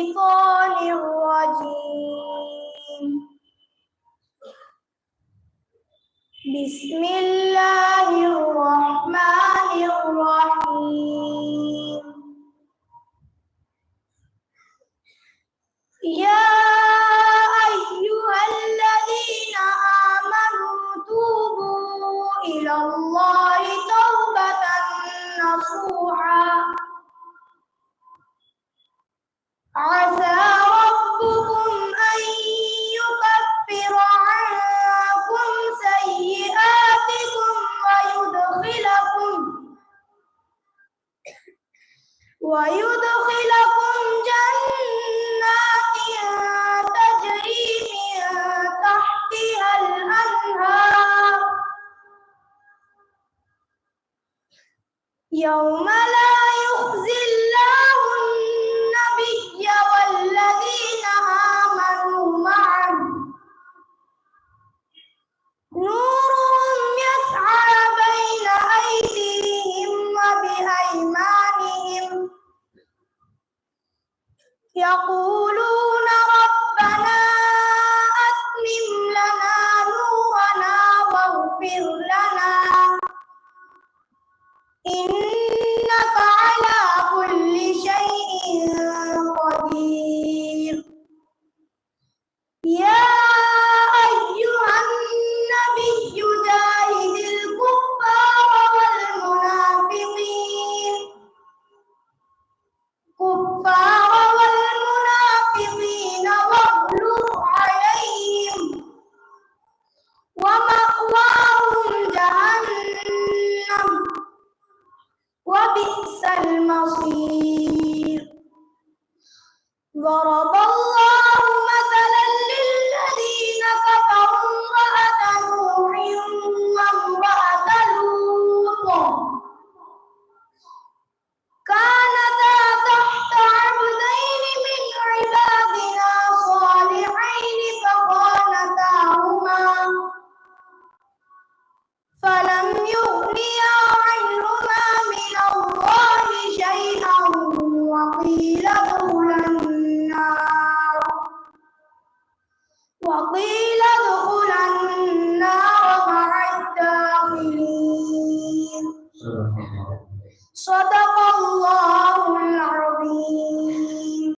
الشيطان الرجيم. بسم الله الرحمن الرحيم. يا أيها الذين آمنوا توبوا إلى الله توبة نصوحا عسى ربكم أن يكفر عنكم سيئاتكم ويدخلكم جنات تجري من تحتها الأنهار يوم لا يخزي الله النبي والذين آمنوا معه نورهم يسعى بين أيديهم وبأيمانهم يقولون ربنا أتمم لنا نورنا واغفر لنا إنك على كل شيء قدير. يا أيها النبي جاهد الكفار والمنافقين واغلظ عليهم ومأواهم جهنم وبئس المصير. ضرب الله مثلا للذين كفروا امرأة نوح وامرأة لوط كانتا تحت عبدين من عبادنا صالحين فخانتاهما فلم يغنيا عنهما من الله شيئا وقيل ادخلا النار مع الداخلين. صدق